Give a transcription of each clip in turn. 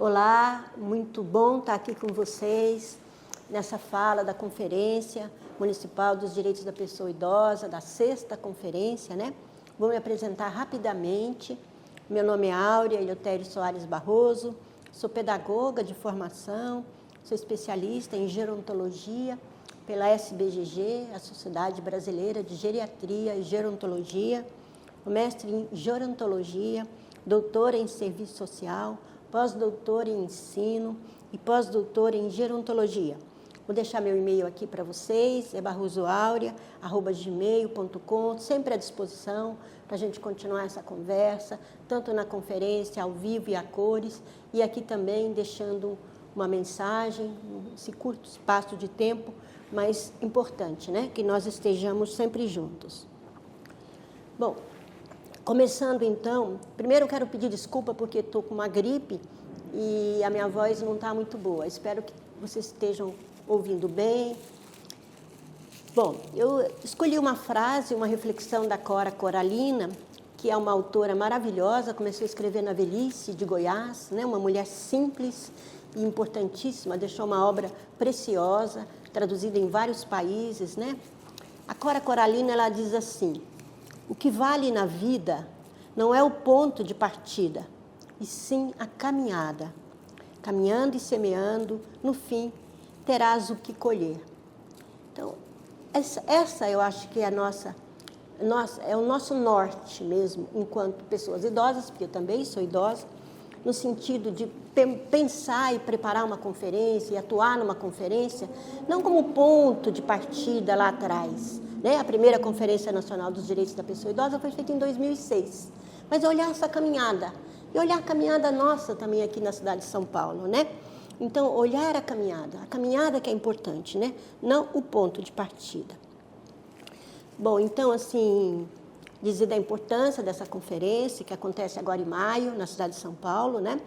Olá, muito bom estar aqui com vocês nessa fala da Conferência Municipal dos Direitos da Pessoa Idosa, da 6ª conferência, né? Vou me apresentar rapidamente. Meu nome é Áurea Eleutério Soares Barroso, sou pedagoga de formação, sou especialista em gerontologia pela SBGG, a Sociedade Brasileira de Geriatria e Gerontologia, mestre em gerontologia, doutora em serviço social, pós-doutora em ensino e pós-doutora em gerontologia. Vou deixar meu e-mail aqui para vocês, é barrosoaurea@gmail.com, sempre à disposição para a gente continuar essa conversa, tanto na conferência, ao vivo e a cores, e aqui também deixando uma mensagem, esse curto espaço de tempo, mas importante, né? Que nós estejamos sempre juntos. Bom, começando então, primeiro eu quero pedir desculpa porque estou com uma gripe e a minha voz não está muito boa. Espero que vocês estejam ouvindo bem. Bom, eu escolhi uma frase, uma reflexão da Cora Coralina, que é uma autora maravilhosa, começou a escrever na velhice de Goiás, né? Uma mulher simples e importantíssima, deixou uma obra preciosa, traduzida em vários países, né? A Cora Coralina, ela diz assim: o que vale na vida não é o ponto de partida, e sim a caminhada. Caminhando e semeando, no fim, terás o que colher. Então, essa eu acho que é é o nosso norte mesmo, enquanto pessoas idosas, porque eu também sou idosa, no sentido de pensar e preparar uma conferência e atuar numa conferência, não como ponto de partida lá atrás, né? A primeira Conferência Nacional dos Direitos da Pessoa Idosa foi feita em 2006, mas olhar essa caminhada, e olhar a caminhada nossa também aqui na cidade de São Paulo, né? Então, olhar a caminhada que é importante, né? Não o ponto de partida. Bom, então, assim, dizer da importância dessa conferência, que acontece agora em maio, na cidade de São Paulo, né?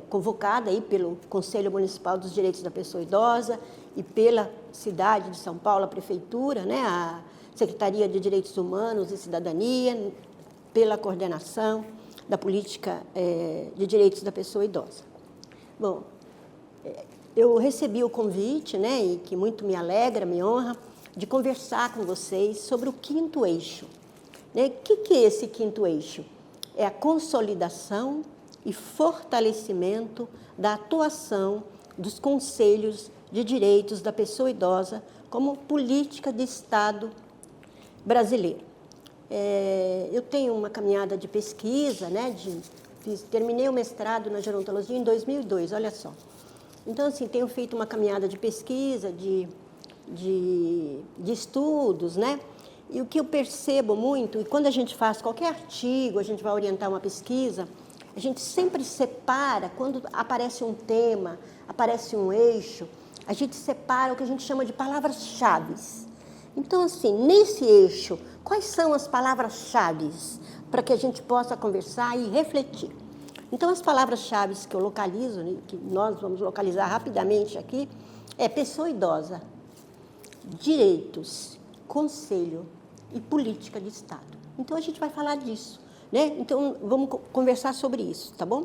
Convocada aí pelo Conselho Municipal dos Direitos da Pessoa Idosa e pela cidade de São Paulo, a Prefeitura, né? A Secretaria de Direitos Humanos e Cidadania, pela coordenação da Política de Direitos da Pessoa Idosa. Bom, eu recebi o convite, né, e que muito me alegra, me honra, de conversar com vocês sobre o 5º eixo. Né? O que é esse 5º eixo? É a consolidação e fortalecimento da atuação dos conselhos de direitos da pessoa idosa como política de Estado brasileiro. Eu tenho uma caminhada de pesquisa, né, terminei o mestrado na gerontologia em 2002, olha só. Então, assim, tenho feito uma caminhada de pesquisa, de estudos, né? E o que eu percebo muito, e quando a gente faz qualquer artigo, a gente vai orientar uma pesquisa, a gente sempre separa, quando aparece um tema, aparece um eixo, a gente separa o que a gente chama de palavras-chave. Então, assim, nesse eixo, quais são as palavras-chave para que a gente possa conversar e refletir? Então, as palavras-chave que eu localizo, né, que nós vamos localizar rapidamente aqui, é pessoa idosa, direitos, conselho e política de Estado. Então, a gente vai falar disso, né? Então, vamos conversar sobre isso, tá bom?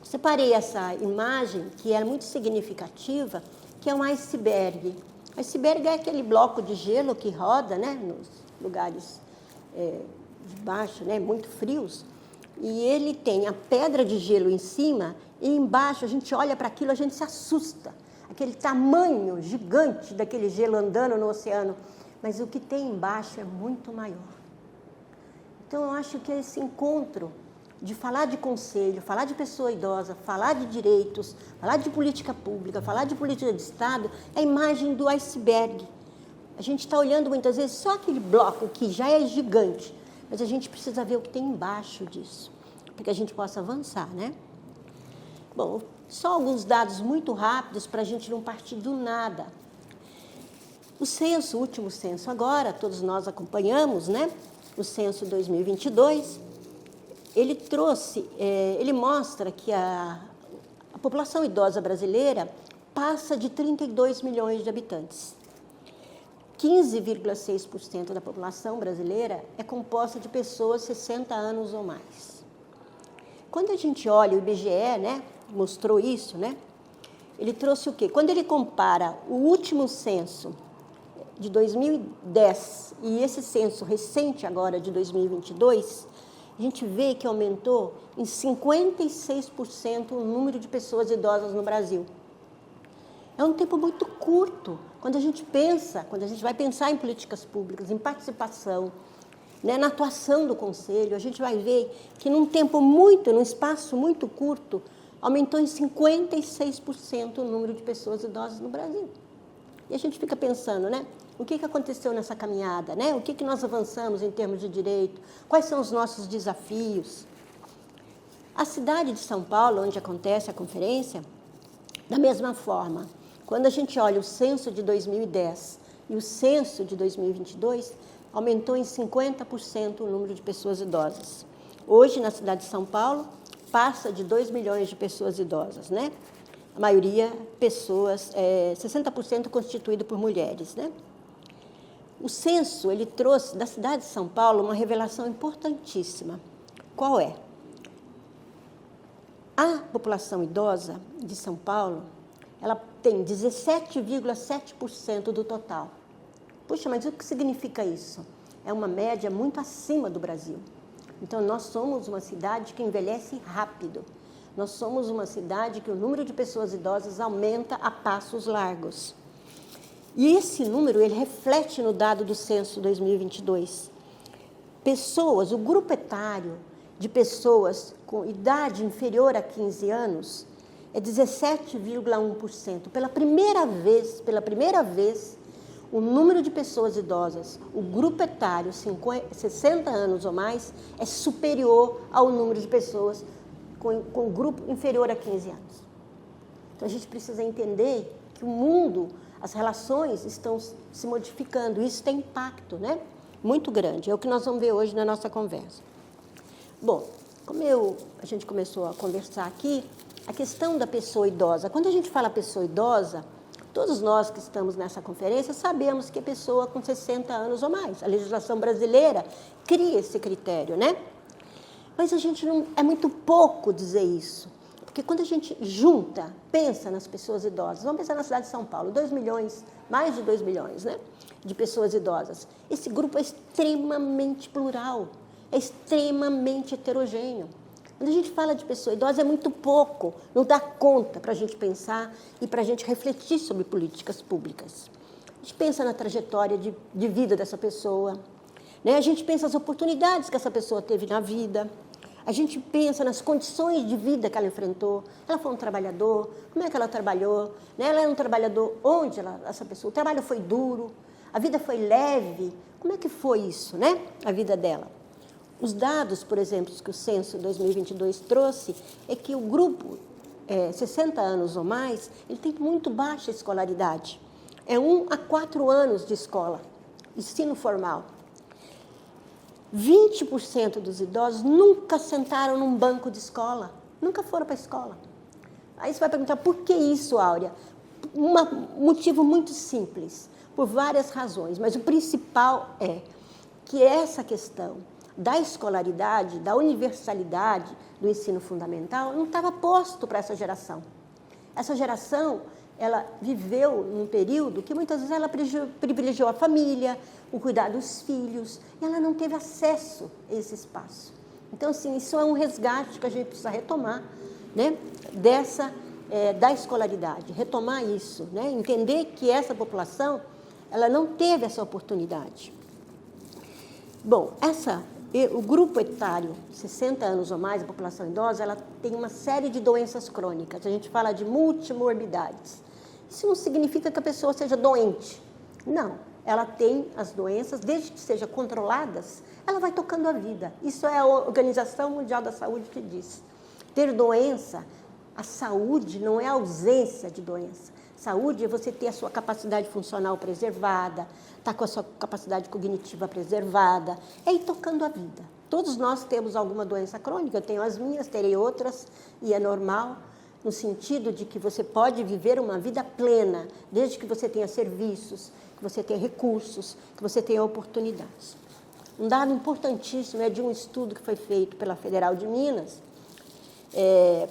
Separei essa imagem, que é muito significativa, que é um iceberg. O iceberg é aquele bloco de gelo que roda, né, nos lugares de baixo, né, muito frios, e ele tem a pedra de gelo em cima, e embaixo a gente olha para aquilo, a gente se assusta. Aquele tamanho gigante daquele gelo andando no oceano, mas o que tem embaixo é muito maior. Então, eu acho que esse encontro de falar de conselho, falar de pessoa idosa, falar de direitos, falar de política pública, falar de política de Estado, é a imagem do iceberg. A gente está olhando muitas vezes só aquele bloco que já é gigante, mas a gente precisa ver o que tem embaixo disso, para que a gente possa avançar, né? Bom, só alguns dados muito rápidos para a gente não partir do nada. O censo, o último censo agora, todos nós acompanhamos, né? O censo 2022, ele mostra que a população idosa brasileira passa de 32 milhões de habitantes. 15,6% da população brasileira é composta de pessoas 60 anos ou mais. Quando a gente olha, o IBGE, né, mostrou isso, né? Ele trouxe o quê? Quando ele compara o último censo de 2010 e esse censo recente agora de 2022, a gente vê que aumentou em 56% o número de pessoas idosas no Brasil. É um tempo muito curto. Quando a gente vai pensar em políticas públicas, em participação, né, na atuação do Conselho, a gente vai ver que num espaço muito curto, aumentou em 56% o número de pessoas idosas no Brasil. E a gente fica pensando, né? O que aconteceu nessa caminhada, né? O que nós avançamos em termos de direito? Quais são os nossos desafios? A cidade de São Paulo, onde acontece a conferência, da mesma forma, quando a gente olha o censo de 2010 e o censo de 2022, aumentou em 50% o número de pessoas idosas. Hoje, na cidade de São Paulo, passa de 2 milhões de pessoas idosas, né? A maioria, 60% constituído por mulheres, né? O censo, ele trouxe da cidade de São Paulo uma revelação importantíssima. Qual é? A população idosa de São Paulo, ela tem 17,7% do total. Puxa, mas o que significa isso? É uma média muito acima do Brasil. Então, nós somos uma cidade que envelhece rápido. Nós somos uma cidade que o número de pessoas idosas aumenta a passos largos. E esse número, ele reflete no dado do censo 2022. O grupo etário de pessoas com idade inferior a 15 anos é 17,1%. Pela primeira vez, o número de pessoas idosas, o grupo etário 60 anos ou mais, é superior ao número de pessoas com grupo inferior a 15 anos. Então, a gente precisa entender que o mundo, as relações estão se modificando. Isso tem impacto, né? Muito grande. É o que nós vamos ver hoje na nossa conversa. Bom, a gente começou a conversar aqui, a questão da pessoa idosa. Quando a gente fala pessoa idosa, todos nós que estamos nessa conferência sabemos que é pessoa com 60 anos ou mais. A legislação brasileira cria esse critério, né? Mas a gente não... É muito pouco dizer isso. Porque quando a gente pensa nas pessoas idosas, vamos pensar na cidade de São Paulo, 2 milhões, mais de 2 milhões, né, de pessoas idosas. Esse grupo é extremamente plural, é extremamente heterogêneo. Quando a gente fala de pessoa idosa, é muito pouco, não dá conta para a gente pensar e para a gente refletir sobre políticas públicas. A gente pensa na trajetória de vida dessa pessoa, né? A gente pensa nas oportunidades que essa pessoa teve na vida, a gente pensa nas condições de vida que ela enfrentou. Ela foi um trabalhador, como é que ela trabalhou? Né? Ela era um trabalhador, essa pessoa? O trabalho foi duro, a vida foi leve, como é que foi isso, né? A vida dela. Os dados, por exemplo, que o censo 2022 trouxe, é que o grupo 60 anos ou mais, ele tem muito baixa escolaridade. É 1 a 4 anos de escola, ensino formal. 20% dos idosos nunca sentaram num banco de escola, nunca foram para a escola. Aí você vai perguntar, por que isso, Áurea? Um motivo muito simples, por várias razões, mas o principal é que essa questão da escolaridade, da universalidade do ensino fundamental, não estava posto para essa geração. Essa geração, ela viveu num período que muitas vezes ela privilegiou a família, o cuidar dos filhos, e ela não teve acesso a esse espaço. Então, assim, isso é um resgate que a gente precisa retomar, né, da escolaridade, retomar isso, né, entender que essa população, ela não teve essa oportunidade. Bom, o grupo etário, 60 anos ou mais, a população idosa, ela tem uma série de doenças crônicas. A gente fala de multimorbidades. Isso não significa que a pessoa seja doente. Não, ela tem as doenças, desde que sejam controladas, ela vai tocando a vida. Isso é a Organização Mundial da Saúde que diz. Ter doença, a saúde não é a ausência de doença. Saúde é você ter a sua capacidade funcional preservada, estar com a sua capacidade cognitiva preservada, é ir tocando a vida. Todos nós temos alguma doença crônica, eu tenho as minhas, terei outras, e é normal, no sentido de que você pode viver uma vida plena, desde que você tenha serviços, que você tenha recursos, que você tenha oportunidades. Um dado importantíssimo é de um estudo que foi feito pela Federal de Minas,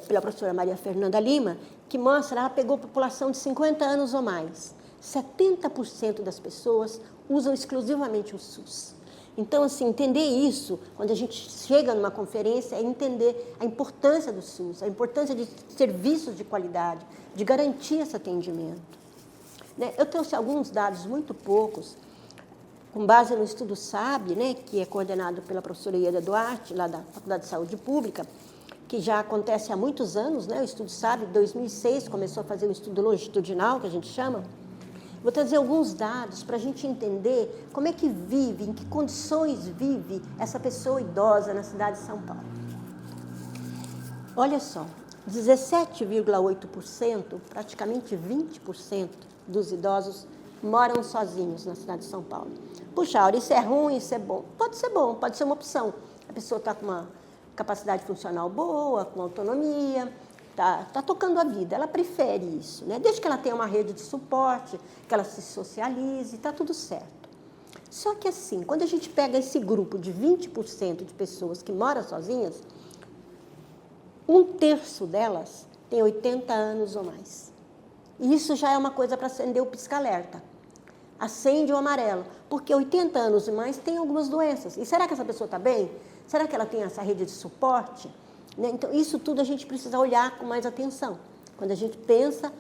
pela professora Maria Fernanda Lima, que mostra, ela pegou a população de 50 anos ou mais. 70% das pessoas usam exclusivamente o SUS. Então, assim, entender isso, quando a gente chega numa conferência, é entender a importância do SUS, a importância de serviços de qualidade, de garantir esse atendimento. Né? Eu trouxe alguns dados muito poucos, com base no estudo SAB, né, que é coordenado pela professora Ieda Duarte, lá da Faculdade de Saúde Pública, que já acontece há muitos anos, né? O estudo SAB, em 2006, começou a fazer um estudo longitudinal, que a gente chama. Vou trazer alguns dados para a gente entender como é que vive, em que condições vive essa pessoa idosa na cidade de São Paulo. Olha só, 17,8%, praticamente 20% dos idosos moram sozinhos na cidade de São Paulo. Puxa, Aura, isso é ruim, isso é bom? Pode ser bom, pode ser uma opção. A pessoa está com uma capacidade funcional boa, com autonomia, está tocando a vida, ela prefere isso, né? Desde que ela tenha uma rede de suporte, que ela se socialize, está tudo certo. Só que assim, quando a gente pega esse grupo de 20% de pessoas que moram sozinhas, 1/3 delas tem 80 anos ou mais. E isso já é uma coisa para acender o pisca-alerta. Acende o amarelo, porque 80 anos e mais tem algumas doenças. E será que essa pessoa está bem? Será que ela tem essa rede de suporte? Né? Então, isso tudo a gente precisa olhar com mais atenção, quando a gente pensa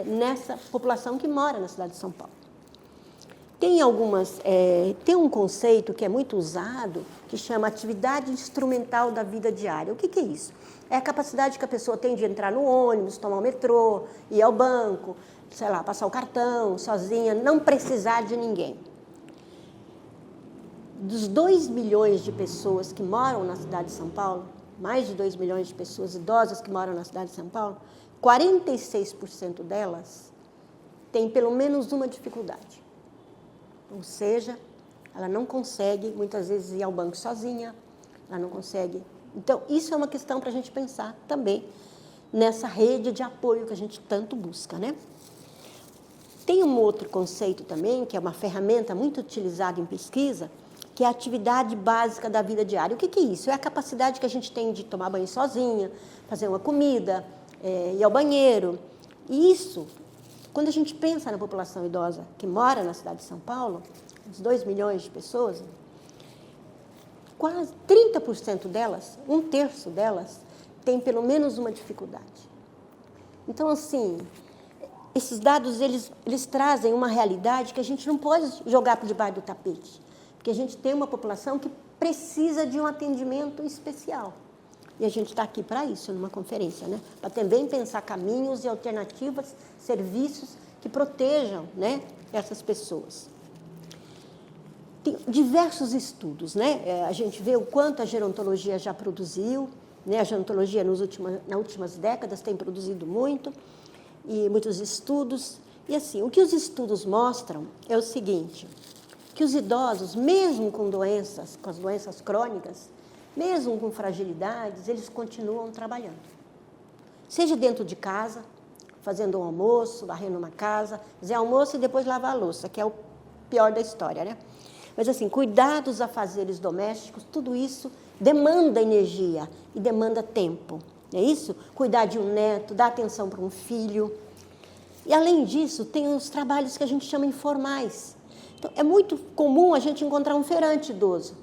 nessa população que mora na cidade de São Paulo. Tem um conceito que é muito usado, que chama atividade instrumental da vida diária. O que é isso? É a capacidade que a pessoa tem de entrar no ônibus, tomar o metrô, ir ao banco, sei lá, passar o cartão sozinha, não precisar de ninguém. Dos 2 milhões de pessoas que moram na cidade de São Paulo, mais de 2 milhões de pessoas idosas que moram na cidade de São Paulo, 46% delas têm pelo menos uma dificuldade. Ou seja, ela não consegue, muitas vezes, ir ao banco sozinha, ela não consegue. Então, isso é uma questão para a gente pensar também nessa rede de apoio que a gente tanto busca, né? Tem um outro conceito também, que é uma ferramenta muito utilizada em pesquisa, que é a atividade básica da vida diária. O que é isso? É a capacidade que a gente tem de tomar banho sozinha, fazer uma comida, ir ao banheiro. E isso, quando a gente pensa na população idosa que mora na cidade de São Paulo, os 2 milhões de pessoas, quase 30% delas, 1/3 delas, tem pelo menos uma dificuldade. Então, assim, esses dados, eles trazem uma realidade que a gente não pode jogar por debaixo do tapete, porque a gente tem uma população que precisa de um atendimento especial. E a gente está aqui para isso, numa conferência, né? Para também pensar caminhos e alternativas, serviços que protejam, né, essas pessoas. Tem diversos estudos, né? A gente vê o quanto a gerontologia já produziu, né? A gerontologia nas últimas décadas tem produzido muito, e muitos estudos. E assim, o que os estudos mostram é o seguinte, que os idosos, mesmo com as doenças crônicas, mesmo com fragilidades, eles continuam trabalhando. Seja dentro de casa, fazendo um almoço, varrendo uma casa, fazer almoço e depois lavar a louça, que é o pior da história, né? Mas assim, cuidar dos afazeres domésticos, tudo isso demanda energia e demanda tempo. Não é isso? Cuidar de um neto, dar atenção para um filho. E, além disso, tem os trabalhos que a gente chama informais. Então, é muito comum a gente encontrar um feirante idoso,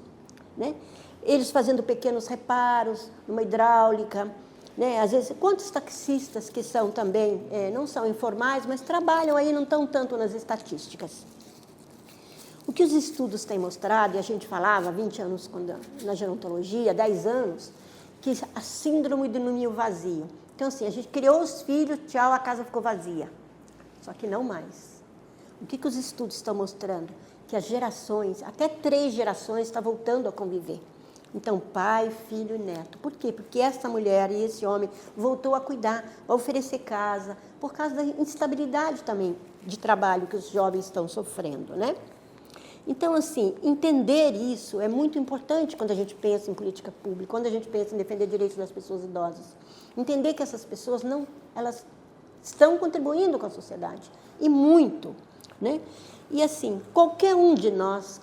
né? Eles fazendo pequenos reparos, numa hidráulica, né? Às vezes, quantos taxistas que são também, não são informais, mas trabalham aí, não estão tanto nas estatísticas. O que os estudos têm mostrado, e a gente falava há 20 anos na gerontologia, 10 anos, que a síndrome do ninho vazio. Então, assim, a gente criou os filhos, tchau, a casa ficou vazia. Só que não mais. O que os estudos estão mostrando? Que as gerações, até 3 gerações, estão voltando a conviver. Então, pai, filho e neto. Por quê? Porque essa mulher e esse homem voltou a cuidar, a oferecer casa, por causa da instabilidade também de trabalho que os jovens estão sofrendo, né? Então, assim, entender isso é muito importante quando a gente pensa em política pública, quando a gente pensa em defender direitos das pessoas idosas. Entender que essas pessoas elas estão contribuindo com a sociedade, e muito, né? E assim, qualquer um de nós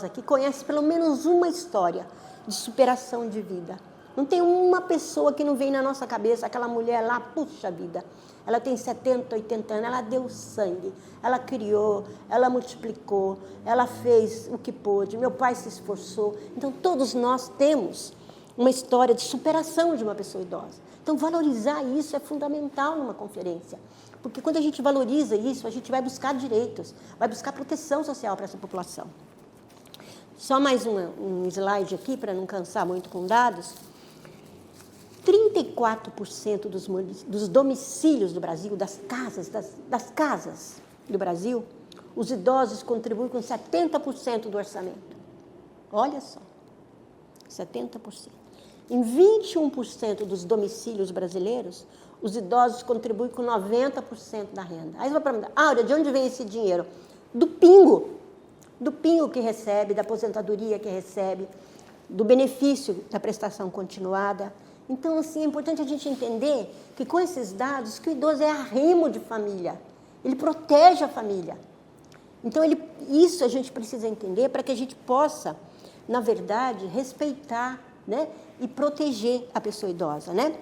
aqui conhece pelo menos uma história de superação de vida, Não tem uma pessoa que não vem na nossa cabeça, aquela mulher lá, puxa vida, ela tem 70, 80 anos, ela deu sangue, ela criou, ela multiplicou, ela fez o que pôde, meu pai se esforçou. Então, todos nós temos uma história de superação de uma pessoa idosa. Então, valorizar isso é fundamental numa conferência, porque quando a gente valoriza isso, a gente vai buscar direitos, vai buscar proteção social para essa população. Só mais um slide aqui, para não cansar muito com dados. 34% dos domicílios do Brasil, das casas do Brasil, os idosos contribuem com 70% do orçamento. Olha só, 70%. Em 21% dos domicílios brasileiros, os idosos contribuem com 90% da renda. Aí você vai perguntar, Áurea, de onde vem esse dinheiro? Do pingo que recebe, da aposentadoria que recebe, do benefício da prestação continuada. Então, assim, é importante a gente entender que com esses dados, que o idoso é arrimo de família, ele protege a família. Então, isso a gente precisa entender para que a gente possa, na verdade, respeitar, né, e proteger a pessoa idosa, né?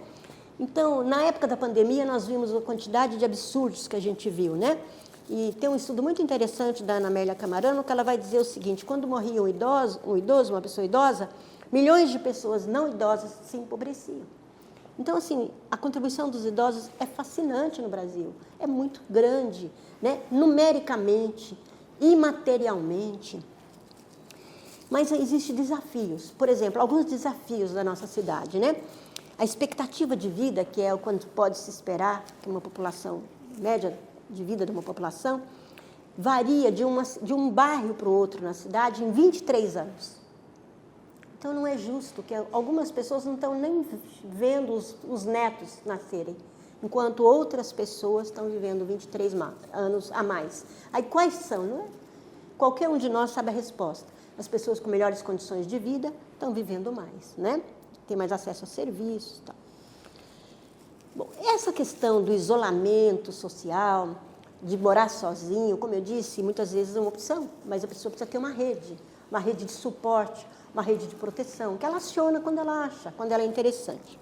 Então, na época da pandemia, nós vimos a quantidade de absurdos que a gente viu, né? E tem um estudo muito interessante da Ana Amélia Camarano, que ela vai dizer o seguinte: quando morria um idoso, uma pessoa idosa, milhões de pessoas não idosas se empobreciam. Então, assim, a contribuição dos idosos é fascinante no Brasil, é muito grande, né? Numericamente, imaterialmente. Mas existem desafios. Por exemplo, alguns desafios da nossa cidade, né? A expectativa de vida, que é o quanto pode se esperar que uma população, média de vida de uma população, varia de um bairro para o outro na cidade em 23 anos. Então, não é justo que algumas pessoas não estão nem vendo os netos nascerem, enquanto outras pessoas estão vivendo 23 anos a mais. Aí, quais são? Não é? Qualquer um de nós sabe a resposta. As pessoas com melhores condições de vida estão vivendo mais, né? Tem mais acesso a serviços e tal. Bom, essa questão do isolamento social, de morar sozinho, como eu disse, muitas vezes é uma opção, mas a pessoa precisa ter uma rede de suporte, uma rede de proteção, que ela aciona quando ela acha, quando ela é interessante.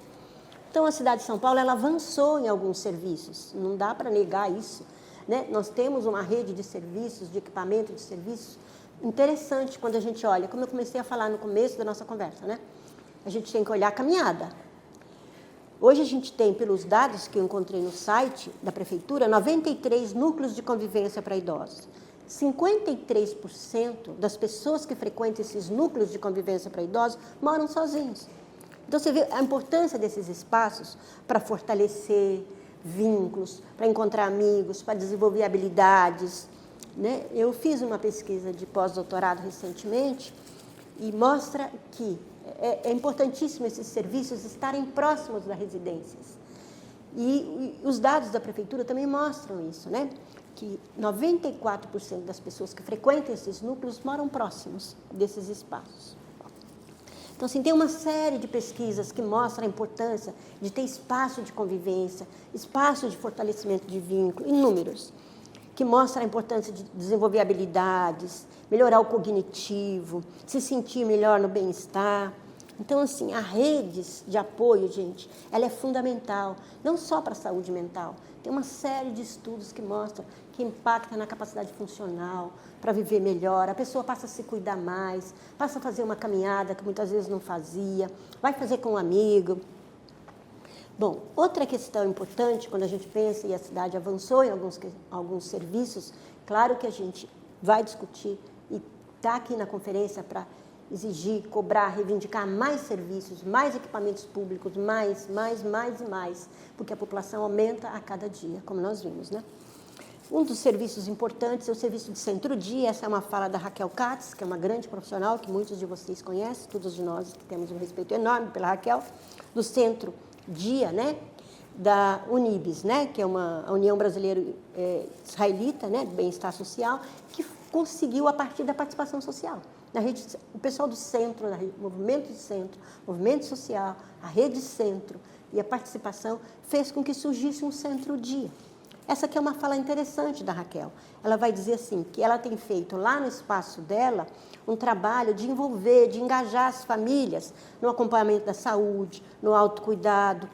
Então, a cidade de São Paulo, ela avançou em alguns serviços, não dá para negar isso, né? Nós temos uma rede de serviços, de equipamento de serviços, interessante quando a gente olha, como eu comecei a falar no começo da nossa conversa, né? A gente tem que olhar a caminhada. Hoje a gente tem, pelos dados que eu encontrei no site da Prefeitura, 93 núcleos de convivência para idosos. 53% das pessoas que frequentam esses núcleos de convivência para idosos moram sozinhos. Então, você vê a importância desses espaços para fortalecer vínculos, para encontrar amigos, para desenvolver habilidades, né? Eu fiz uma pesquisa de pós-doutorado recentemente e mostra que é importantíssimo esses serviços estarem próximos das residências. E os dados da Prefeitura também mostram isso, né? Que 94% das pessoas que frequentam esses núcleos moram próximos desses espaços. Então, assim, tem uma série de pesquisas que mostram a importância de ter espaço de convivência, espaço de fortalecimento de vínculo, inúmeros, que mostram a importância de desenvolver habilidades, melhorar o cognitivo, se sentir melhor no bem-estar. Então, assim, a redes de apoio, gente, ela é fundamental, não só para a saúde mental. Tem uma série de estudos que mostram que impacta na capacidade funcional, para viver melhor, a pessoa passa a se cuidar mais, passa a fazer uma caminhada que muitas vezes não fazia, vai fazer com um amigo. Bom, outra questão importante, quando a gente pensa, e a cidade avançou em alguns serviços, claro que a gente vai discutir e está aqui na conferência para exigir, cobrar, reivindicar mais serviços, mais equipamentos públicos, mais, porque a população aumenta a cada dia, como nós vimos, né? Um dos serviços importantes é o serviço de centro-dia. Essa é uma fala da Raquel Katz, que é uma grande profissional, que muitos de vocês conhecem, todos de nós que temos um respeito enorme pela Raquel, do centro-dia, né? Da Unibis, né? Que é a União Brasileira Israelita, né? De Bem-Estar Social, que conseguiu a partir da participação social. Na rede, o pessoal do centro, movimento de centro, movimento social, a rede centro e a participação fez com que surgisse um centro-dia. Essa aqui é uma fala interessante da Raquel. Ela vai dizer assim, que ela tem feito lá no espaço dela um trabalho de envolver, de engajar as famílias no acompanhamento da saúde, no autocuidado,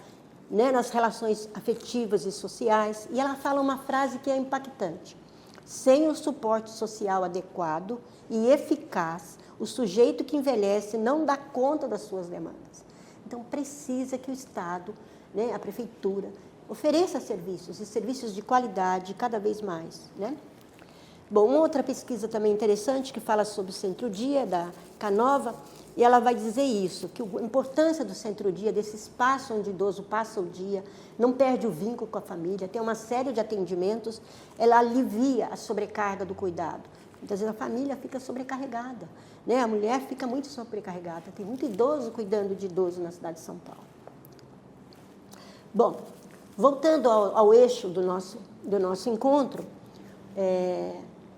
né, nas relações afetivas e sociais. E ela fala uma frase que é impactante. Sem o suporte social adequado e eficaz, o sujeito que envelhece não dá conta das suas demandas. Então, precisa que o Estado, né, a Prefeitura, ofereça serviços, e serviços de qualidade cada vez mais, né? Bom, outra pesquisa também interessante que fala sobre o centro-dia, da Canova, e ela vai dizer isso, que a importância do centro-dia, desse espaço onde o idoso passa o dia, não perde o vínculo com a família, tem uma série de atendimentos, ela alivia a sobrecarga do cuidado. Muitas vezes a família fica sobrecarregada, né? A mulher fica muito sobrecarregada, tem muito idoso cuidando de idoso na cidade de São Paulo. Bom, voltando ao eixo do nosso encontro,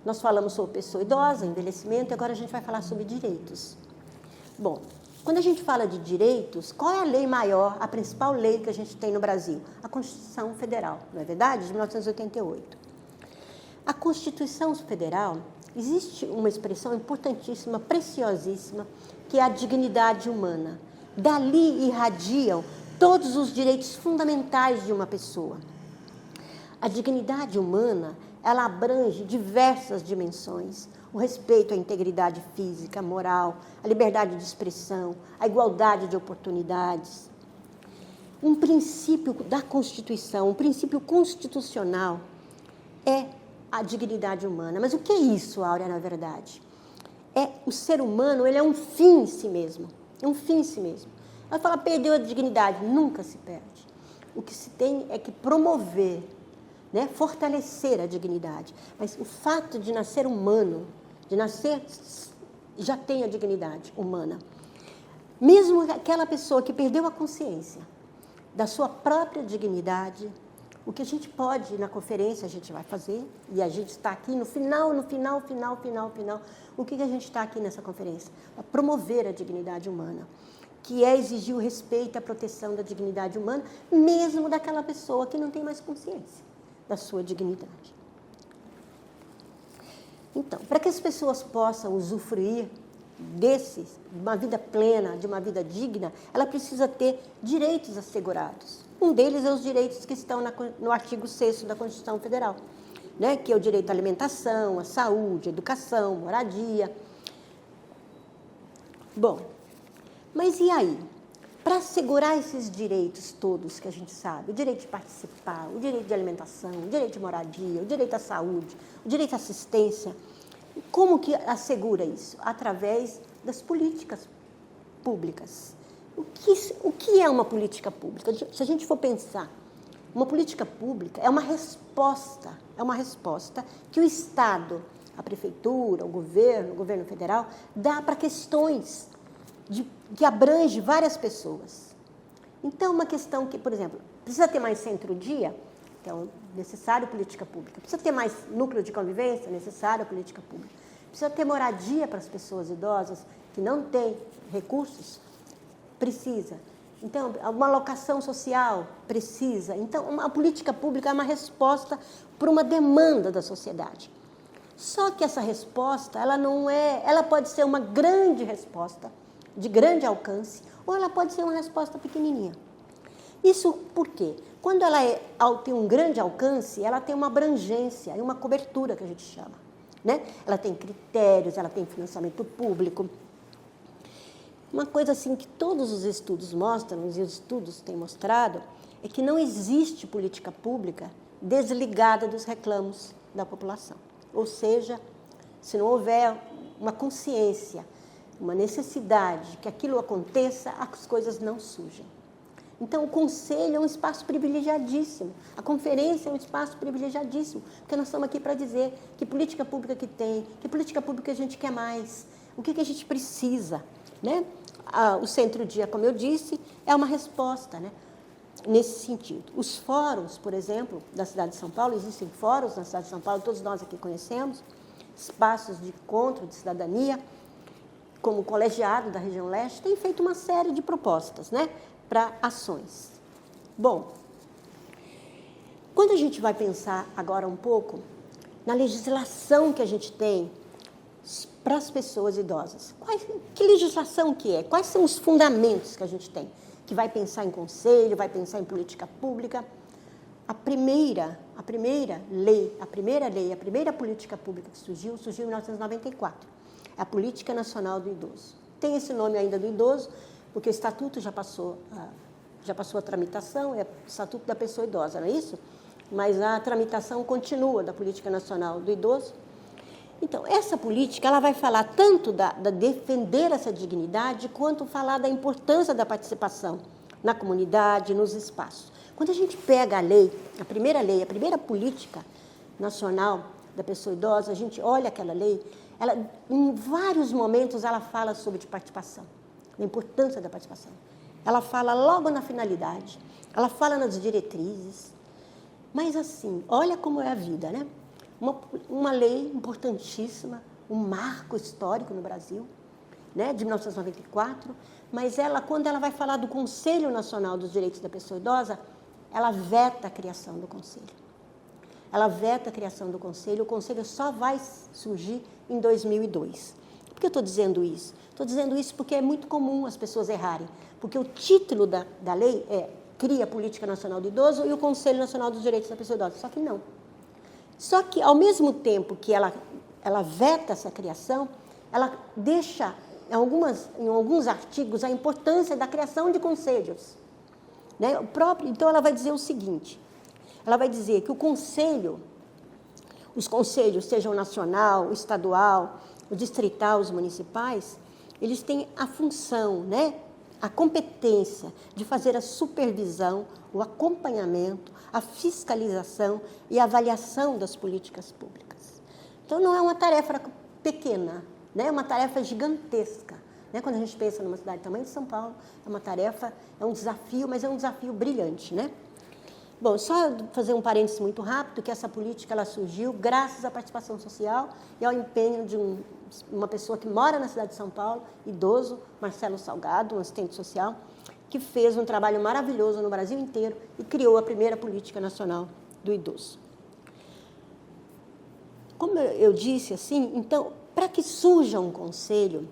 nós falamos sobre pessoa idosa, envelhecimento, e agora a gente vai falar sobre direitos. Bom, quando a gente fala de direitos, qual é a lei maior, a principal lei que a gente tem no Brasil? A Constituição Federal, não é verdade? De 1988. A Constituição Federal, existe uma expressão importantíssima, preciosíssima, que é a dignidade humana. Dali irradiam todos os direitos fundamentais de uma pessoa. A dignidade humana, ela abrange diversas dimensões. O respeito à integridade física, moral, a liberdade de expressão, a igualdade de oportunidades. Um princípio da Constituição, um princípio constitucional é a dignidade humana. Mas o que é isso, Áurea, na verdade? O ser humano, ele é um fim em si mesmo. É um fim em si mesmo. Ela fala, perdeu a dignidade. Nunca se perde. O que se tem é que promover, né, fortalecer a dignidade. Mas o fato de nascer humano, de nascer, já tem a dignidade humana. Mesmo aquela pessoa que perdeu a consciência da sua própria dignidade, o que a gente pode, na conferência, a gente vai fazer, e a gente está aqui no final, o que a gente está aqui nessa conferência? Para promover a dignidade humana, que é exigir o respeito e a proteção da dignidade humana, mesmo daquela pessoa que não tem mais consciência da sua dignidade. Então, para que as pessoas possam usufruir de uma vida plena, de uma vida digna, ela precisa ter direitos assegurados. Um deles é os direitos que estão no artigo 6º da Constituição Federal, né, que é o direito à alimentação, à saúde, à educação, moradia. Bom, mas e aí? Para assegurar esses direitos todos que a gente sabe, o direito de participar, o direito de alimentação, o direito de moradia, o direito à saúde, o direito à assistência, como que assegura isso? Através das políticas públicas. O que é uma política pública? Se a gente for pensar, uma política pública é uma resposta que o Estado, a Prefeitura, o governo federal, dá para questões que abrange várias pessoas. Então, uma questão que, por exemplo, precisa ter mais centro-dia, então, necessário política pública. Precisa ter mais núcleo de convivência, necessário política pública. Precisa ter moradia para as pessoas idosas que não têm recursos, precisa. Então, uma alocação social, precisa. Então, a política pública é uma resposta para uma demanda da sociedade. Só que essa resposta, ela pode ser uma grande resposta, de grande alcance, ou ela pode ser uma resposta pequenininha. Isso por quê? Quando ela tem um grande alcance, ela tem uma abrangência e uma cobertura, que a gente chama, né? Ela tem critérios, ela tem financiamento público. Uma coisa assim que todos os estudos mostram, e os estudos têm mostrado, é que não existe política pública desligada dos reclamos da população. Ou seja, se não houver uma consciência, uma necessidade de que aquilo aconteça, as coisas não surgem. Então, o conselho é um espaço privilegiadíssimo, a conferência é um espaço privilegiadíssimo, porque nós estamos aqui para dizer que política pública que tem, que política pública a gente quer mais, o que a gente precisa, né? O centro-dia, como eu disse, é uma resposta, né, nesse sentido. Os fóruns, por exemplo, da cidade de São Paulo, existem fóruns na cidade de São Paulo, todos nós aqui conhecemos, espaços de encontro de cidadania, como o colegiado da região leste, tem feito uma série de propostas, né, para ações. Bom, Quando a gente vai pensar agora um pouco na legislação que a gente tem para as pessoas idosas, que legislação que é? Quais são os fundamentos que a gente tem? Que vai pensar em conselho, vai pensar em política pública. A primeira lei, a primeira política pública que surgiu em 1994. É a Política Nacional do Idoso. Tem esse nome ainda do idoso, porque o Estatuto já passou a tramitação, é o Estatuto da Pessoa Idosa, não é isso? Mas a tramitação continua da Política Nacional do Idoso. Então, essa política ela vai falar tanto da defender essa dignidade, quanto falar da importância da participação na comunidade, nos espaços. Quando a gente pega a primeira política nacional da pessoa idosa, a gente olha aquela lei, em vários momentos ela fala sobre participação, a importância da participação. Ela fala logo na finalidade, ela fala nas diretrizes, mas assim, olha como é a vida, né? Uma lei importantíssima, um marco histórico no Brasil, né, de 1994, mas quando ela vai falar do Conselho Nacional dos Direitos da Pessoa Idosa, ela veta a criação do Conselho. Ela veta a criação do Conselho, o Conselho só vai surgir em 2002. Por que eu estou dizendo isso? Estou dizendo isso porque é muito comum as pessoas errarem, porque o título da lei é Cria a Política Nacional do Idoso e o Conselho Nacional dos Direitos da Pessoa Idosa, só que não. Só que, ao mesmo tempo que ela veta essa criação, ela deixa, em alguns artigos, a importância da criação de conselhos. Né? Então, ela vai dizer o seguinte, ela vai dizer que os conselhos, sejam nacional, estadual, o distrital, os municipais, eles têm a função, né? A competência de fazer a supervisão, o acompanhamento, a fiscalização e a avaliação das políticas públicas. Então, não é uma tarefa pequena, né? É uma tarefa gigantesca. Né? Quando a gente pensa numa cidade do tamanho de São Paulo, é uma tarefa, é um desafio, mas é um desafio brilhante, né? Bom, só fazer um parênteses muito rápido, que essa política ela surgiu graças à participação social e ao empenho de uma pessoa que mora na cidade de São Paulo, idoso, Marcelo Salgado, um assistente social, que fez um trabalho maravilhoso no Brasil inteiro e criou a primeira política nacional do idoso. Como eu disse, assim, então, para que surja um conselho,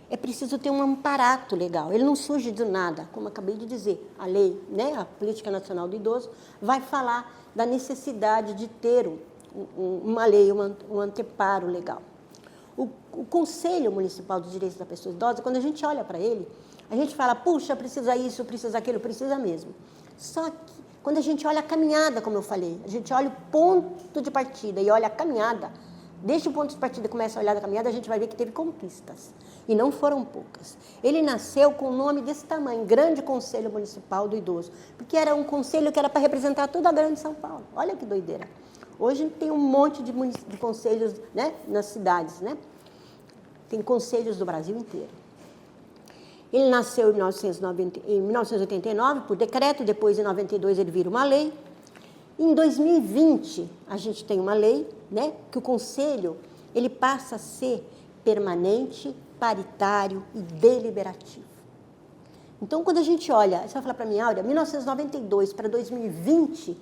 é preciso ter um amparato legal. Ele não surge do nada, como acabei de dizer. A lei, né, a Política Nacional do Idoso, vai falar da necessidade de ter uma lei, um anteparo legal. O Conselho Municipal dos Direitos da Pessoa Idosa, quando a gente olha para ele, a gente fala, puxa, precisa isso, precisa aquilo, precisa mesmo. Só que, quando a gente olha a caminhada, como eu falei, a gente olha o ponto de partida e olha a caminhada, desde o ponto de partida começa a olhar a caminhada, a gente vai ver que teve conquistas. E não foram poucas. Ele nasceu com um nome desse tamanho, Grande Conselho Municipal do Idoso, porque era um conselho que era para representar toda a Grande São Paulo. Olha que doideira. Hoje tem um monte de conselhos, né, nas cidades, né? Tem conselhos do Brasil inteiro. Ele nasceu em 1989, por decreto, depois em 92 ele vira uma lei. Em 2020, a gente tem uma lei, né, que o conselho ele passa a ser permanente, paritário e deliberativo. Então, quando a gente olha, você vai falar para mim, Áurea, 1992 para 2020,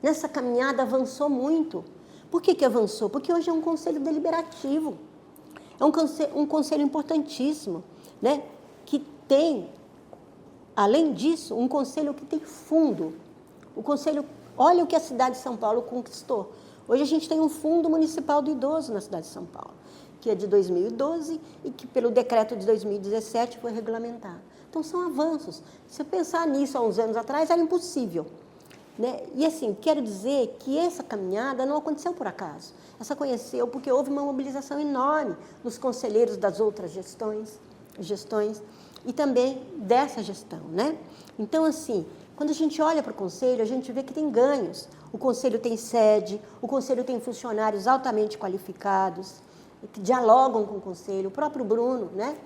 nessa caminhada avançou muito. Por que avançou? Porque hoje é um conselho deliberativo. É um conselho importantíssimo, né? Que tem, além disso, um conselho que tem fundo. O conselho, olha o que a cidade de São Paulo conquistou. Hoje a gente tem um fundo municipal do idoso na cidade de São Paulo, que é de 2012 e que pelo decreto de 2017 foi regulamentado. Então são avanços. Se eu pensar nisso há uns anos atrás, era impossível. Né? E assim, quero dizer que essa caminhada não aconteceu por acaso. Essa aconteceu porque houve uma mobilização enorme dos conselheiros das outras gestões e também dessa gestão, né? Então, assim, quando a gente olha para o conselho, a gente vê que tem ganhos. O conselho tem sede, o conselho tem funcionários altamente qualificados, que dialogam com o conselho. O próprio Bruno, né,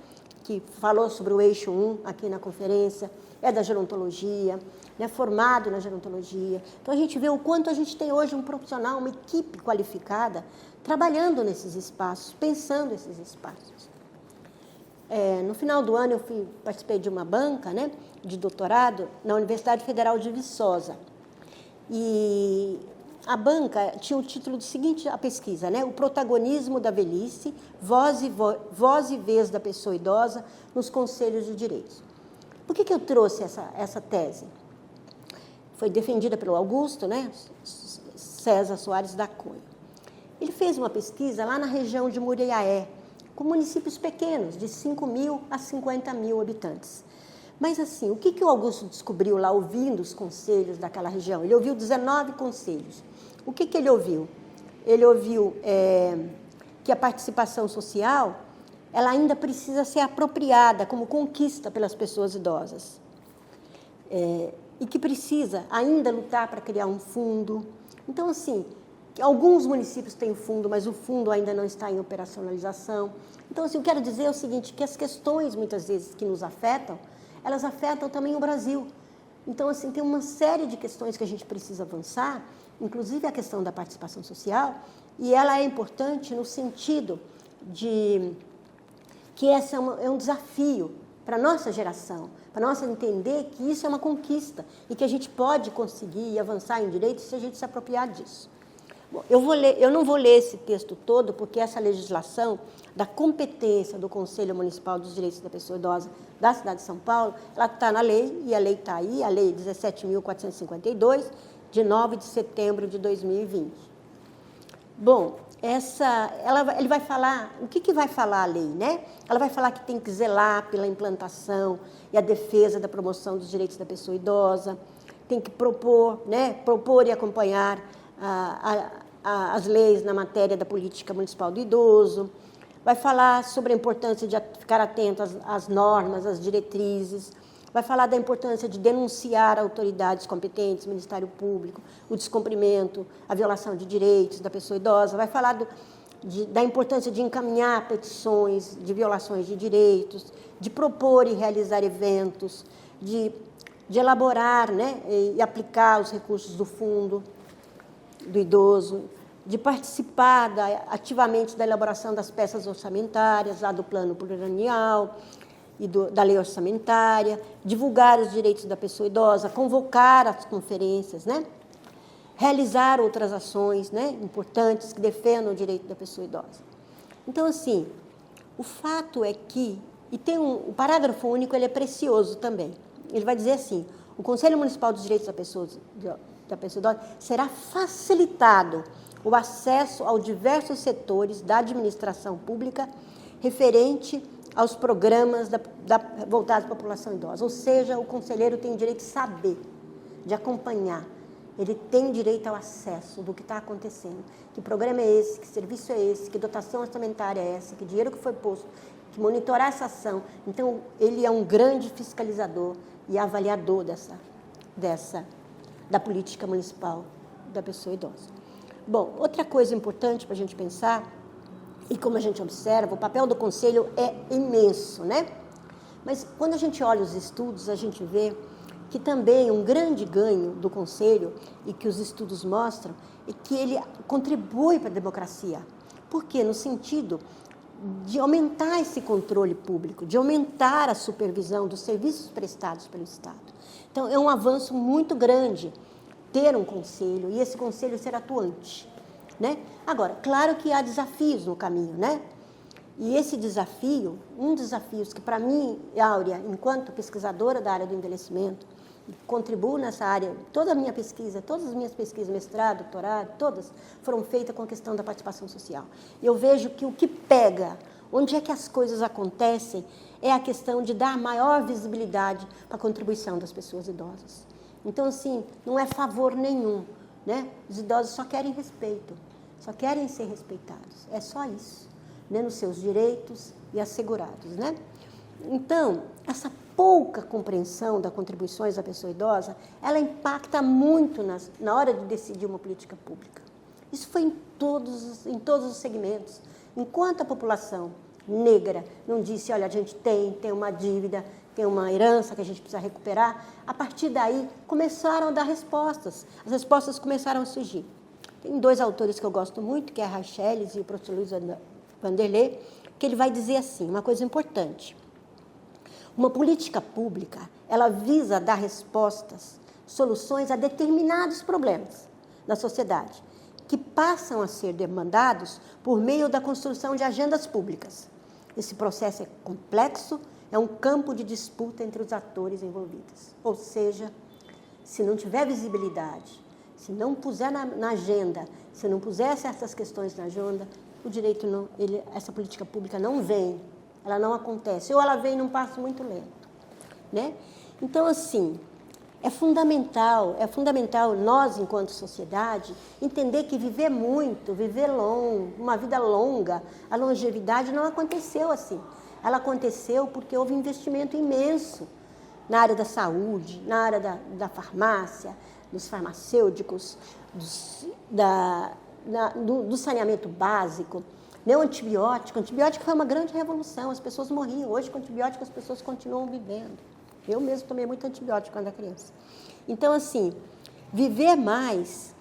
que falou sobre o eixo 1 aqui na conferência, é da gerontologia, né, formado na gerontologia. Então, a gente vê o quanto a gente tem hoje um profissional, uma equipe qualificada, trabalhando nesses espaços, pensando nesses espaços. No final do ano, eu participei de uma banca, né, de doutorado na Universidade Federal de Viçosa. E a banca tinha o título do seguinte, a pesquisa, né? O protagonismo da velhice, voz e vez da pessoa idosa nos conselhos de direitos. Por que eu trouxe essa tese? Foi defendida pelo Augusto, né? César Soares da Cunha. Ele fez uma pesquisa lá na região de Muriaé, com municípios pequenos, de 5 mil a 50 mil habitantes. Mas, assim, o que o Augusto descobriu lá, ouvindo os conselhos daquela região? Ele ouviu 19 conselhos. O que ele ouviu? Ele ouviu que a participação social ela ainda precisa ser apropriada como conquista pelas pessoas idosas. E que precisa ainda lutar para criar um fundo. Então, assim, alguns municípios têm fundo, mas o fundo ainda não está em operacionalização. Então, assim, eu quero dizer é o seguinte, que as questões, muitas vezes, que nos afetam, elas afetam também o Brasil. Então, assim, tem uma série de questões que a gente precisa avançar, inclusive a questão da participação social, e ela é importante no sentido de que esse é um desafio para a nossa geração, para nós entender que isso é uma conquista e que a gente pode conseguir e avançar em direitos se a gente se apropriar disso. Bom, eu não vou ler esse texto todo, porque essa legislação da competência do Conselho Municipal dos Direitos da Pessoa Idosa da cidade de São Paulo, ela está na lei, e a lei está aí, a lei 17.452, de 9 de setembro de 2020. Bom, ele vai falar, o que vai falar a lei, né? Ela vai falar que tem que zelar pela implantação e a defesa da promoção dos direitos da pessoa idosa, tem que propor e acompanhar as leis na matéria da política municipal do idoso, vai falar sobre a importância de ficar atento às normas, às diretrizes, vai falar da importância de denunciar autoridades competentes, Ministério Público, o descumprimento, a violação de direitos da pessoa idosa, vai falar da importância de encaminhar petições de violações de direitos, de propor e realizar eventos, de elaborar, né, e aplicar os recursos do fundo do idoso, de participar ativamente da elaboração das peças orçamentárias, lá do plano plurianual e da lei orçamentária, divulgar os direitos da pessoa idosa, convocar as conferências, né? Realizar outras ações, né, importantes que defendam o direito da pessoa idosa. Então, assim, o fato é que, e tem o parágrafo único, ele é precioso também. Ele vai dizer assim, o Conselho Municipal dos Direitos da Pessoa idosa será facilitado o acesso aos diversos setores da administração pública referente aos programas voltados à população idosa. Ou seja, o conselheiro tem o direito de saber, de acompanhar. Ele tem direito ao acesso do que está acontecendo. Que programa é esse, que serviço é esse, que dotação orçamentária é essa, que dinheiro que foi posto, que monitorar essa ação. Então, ele é um grande fiscalizador e avaliador da política municipal da pessoa idosa. Bom, outra coisa importante para a gente pensar, e como a gente observa, o papel do Conselho é imenso, né? Mas quando a gente olha os estudos, a gente vê que também um grande ganho do Conselho, e que os estudos mostram, é que ele contribui para a democracia. Por quê? No sentido de aumentar esse controle público, de aumentar a supervisão dos serviços prestados pelo Estado. Então, é um avanço muito grande ter um conselho e esse conselho ser atuante, né? Agora, claro que há desafios no caminho, né? E esse desafio, um desafio que para mim, Áurea, enquanto pesquisadora da área do envelhecimento, contribuo nessa área, toda a minha pesquisa, todas as minhas pesquisas, mestrado, doutorado, todas foram feitas com a questão da participação social. Eu vejo que o que pega, onde é que as coisas acontecem, é a questão de dar maior visibilidade para a contribuição das pessoas idosas. Então, assim, não é favor nenhum, né? Os idosos só querem respeito, só querem ser respeitados. É só isso, né? Nos seus direitos e assegurados, né? Então, essa pouca compreensão das contribuições da pessoa idosa, ela impacta muito na hora de decidir uma política pública. Isso foi em todos os segmentos. Enquanto a população negra não disse, olha, a gente tem uma dívida, tem uma herança que a gente precisa recuperar, a partir daí começaram a dar respostas. As respostas começaram a surgir. Tem dois autores que eu gosto muito, que é a Rachelles e o professor Luiz Vanderlei, que ele vai dizer assim, uma coisa importante. Uma política pública, ela visa dar respostas, soluções a determinados problemas. da sociedade, que passam a ser demandados por meio da construção de agendas públicas. Esse processo é complexo, é um campo de disputa entre os atores envolvidos. Ou seja, se não tiver visibilidade, se não puser na agenda, se não puser essas questões na agenda, o direito não, essa política pública não vem, ela não acontece, ou ela vem num passo muito lento, né? Então, assim, é fundamental nós, enquanto sociedade, entender que viver muito, viver longo, uma vida longa, a longevidade não aconteceu assim. Ela aconteceu porque houve investimento imenso na área da saúde, na área da farmácia, dos farmacêuticos, do saneamento básico, né? O antibiótico foi uma grande revolução, as pessoas morriam. Hoje, com antibiótico, as pessoas continuam vivendo. Eu mesmo tomei muito antibiótico quando era criança. Então, assim, viver mais,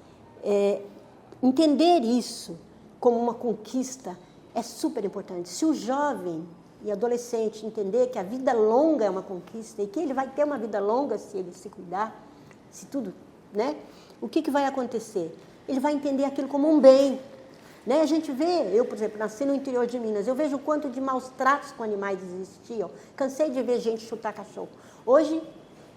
entender isso como uma conquista é super importante. Se o jovem e adolescente entender que a vida longa é uma conquista e que ele vai ter uma vida longa se ele se cuidar, se tudo, né? O que vai acontecer? Ele vai entender aquilo como um bem. Né? A gente vê, eu, por exemplo, nasci no interior de Minas, eu vejo o quanto de maus tratos com animais existiam. Cansei de ver gente chutar cachorro. Hoje,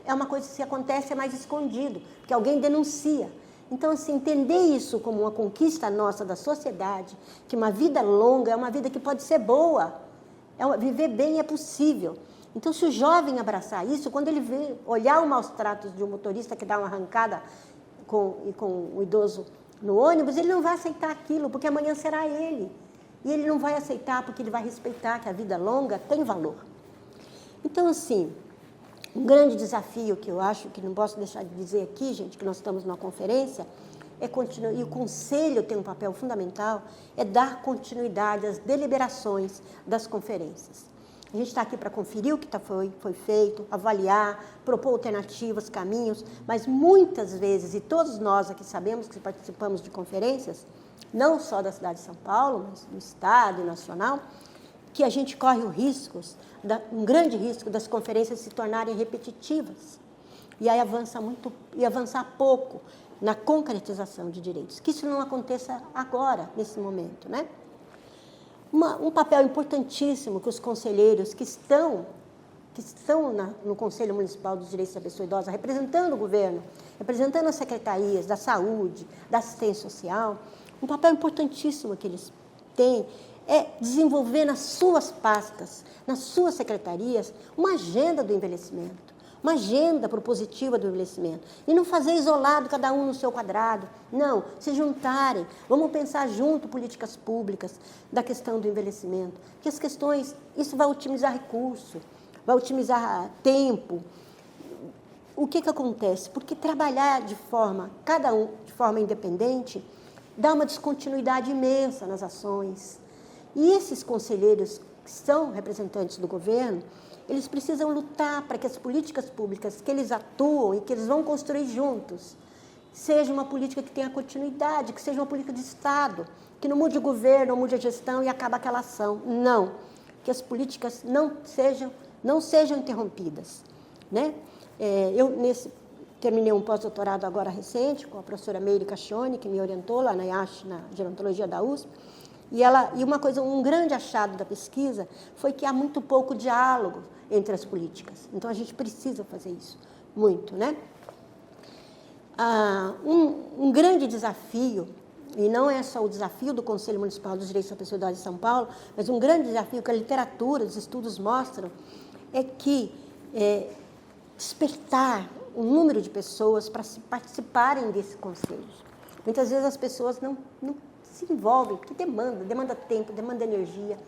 é uma coisa que se acontece, é mais escondido, que alguém denuncia. Então, assim, entender isso como uma conquista nossa da sociedade, que uma vida longa é uma vida que pode ser boa, viver bem é possível. Então, se o jovem abraçar isso, quando ele olhar os maus tratos de um motorista que dá uma arrancada com o idoso no ônibus, ele não vai aceitar aquilo, porque amanhã será ele. E ele não vai aceitar porque ele vai respeitar que a vida longa tem valor. Então, assim, um grande desafio que eu acho, que não posso deixar de dizer aqui, gente, que nós estamos numa conferência, e o Conselho tem um papel fundamental, é dar continuidade às deliberações das conferências. A gente está aqui para conferir o que foi feito, avaliar, propor alternativas, caminhos, mas muitas vezes, e todos nós aqui sabemos que participamos de conferências, não só da cidade de São Paulo, mas do Estado e nacional, que a gente corre um grande risco das conferências se tornarem repetitivas e aí avançar pouco na concretização de direitos. Que isso não aconteça agora, nesse momento, né? Um papel importantíssimo que os conselheiros que estão no Conselho Municipal dos Direitos da Pessoa Idosa, representando o governo, representando as secretarias da saúde, da assistência social, um papel importantíssimo que eles têm é desenvolver nas suas pastas, nas suas secretarias, uma agenda do envelhecimento, uma agenda propositiva do envelhecimento. E não fazer isolado, cada um no seu quadrado. Não, se juntarem, vamos pensar junto políticas públicas da questão do envelhecimento. Que as questões, isso vai otimizar recurso, vai otimizar tempo. O que acontece? Porque trabalhar cada um de forma independente, dá uma descontinuidade imensa nas ações. E esses conselheiros que são representantes do governo, eles precisam lutar para que as políticas públicas que eles atuam e que eles vão construir juntos seja uma política que tenha continuidade, que seja uma política de Estado, que não mude o governo, não mude a gestão e acaba aquela ação. Não, que as políticas não sejam interrompidas. Né? Terminei um pós-doutorado agora recente com a professora Meire Caccioni, que me orientou lá na IASH, na gerontologia da USP, um grande achado da pesquisa foi que há muito pouco diálogo entre as políticas. Então, a gente precisa fazer isso muito, né? Um grande desafio, e não é só o desafio do Conselho Municipal dos Direitos da Pessoa Idosa de São Paulo, mas um grande desafio que a literatura, os estudos mostram, é que despertar o número de pessoas para participarem desse conselho. Muitas vezes as pessoas não se envolvem, porque demanda tempo, demanda energia,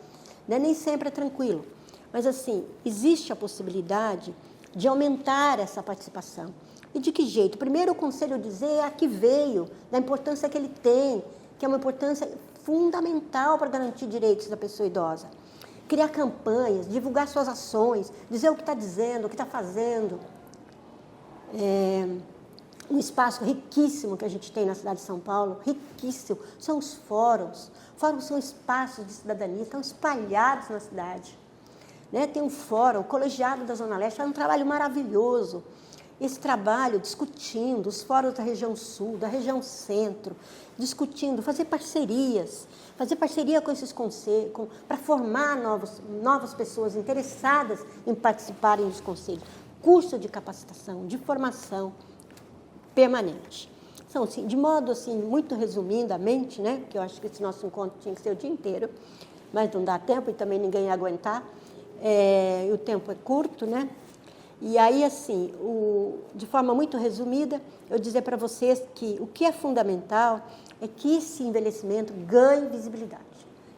né? Nem sempre é tranquilo. Mas, assim, existe a possibilidade de aumentar essa participação. E de que jeito? Primeiro, o Conselho dizer a que veio, da importância que ele tem, que é uma importância fundamental para garantir direitos da pessoa idosa. Criar campanhas, divulgar suas ações, dizer o que está dizendo, o que está fazendo. Um espaço riquíssimo que a gente tem na cidade de São Paulo, riquíssimo, são os fóruns. Fóruns são espaços de cidadania, estão espalhados na cidade. Né? Tem um fórum, o Colegiado da Zona Leste, faz um trabalho maravilhoso. esse trabalho discutindo, os fóruns da região sul, da região centro, discutindo, fazer parceria com esses conselhos, para formar novas pessoas interessadas em participarem dos conselhos. Curso de capacitação, de formação permanente. Então, assim, de modo assim, muito resumidamente, né, que eu acho que esse nosso encontro tinha que ser o dia inteiro, mas não dá tempo e também ninguém ia aguentar, e o tempo é curto, né? E aí, assim, de forma muito resumida, eu dizer para vocês que o que é fundamental é que esse envelhecimento ganhe visibilidade.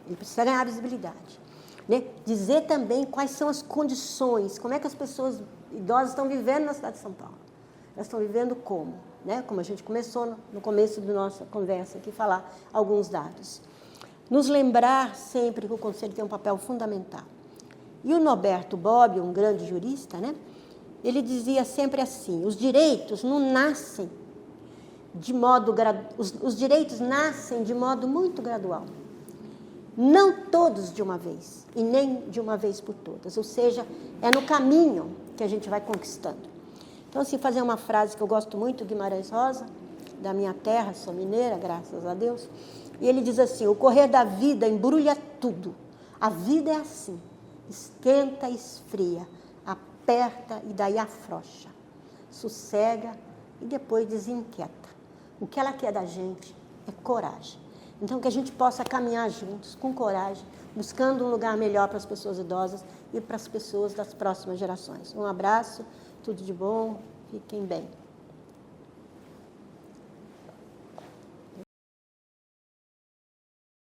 Ele precisa ganhar visibilidade. Né? Dizer também quais são as condições, como é que as pessoas idosas estão vivendo na cidade de São Paulo. Elas estão vivendo como? Né? Como a gente começou no começo da nossa conversa aqui, falar alguns dados. Nos lembrar sempre que o Conselho tem um papel fundamental. E o Norberto Bobbio, um grande jurista, né? Ele dizia sempre assim, os direitos não nascem de modo os direitos nascem de modo muito gradual. Não todos de uma vez, e nem de uma vez por todas. Ou seja, é no caminho que a gente vai conquistando. Então, assim, fazer uma frase que eu gosto muito, Guimarães Rosa, da minha terra, sou mineira, graças a Deus, e ele diz assim, o correr da vida embrulha tudo. A vida é assim, esquenta e esfria, aperta e daí afrouxa, sossega e depois desinquieta. O que ela quer da gente é coragem. Então, que a gente possa caminhar juntos, com coragem, buscando um lugar melhor para as pessoas idosas e para as pessoas das próximas gerações. Um abraço, tudo de bom, fiquem bem.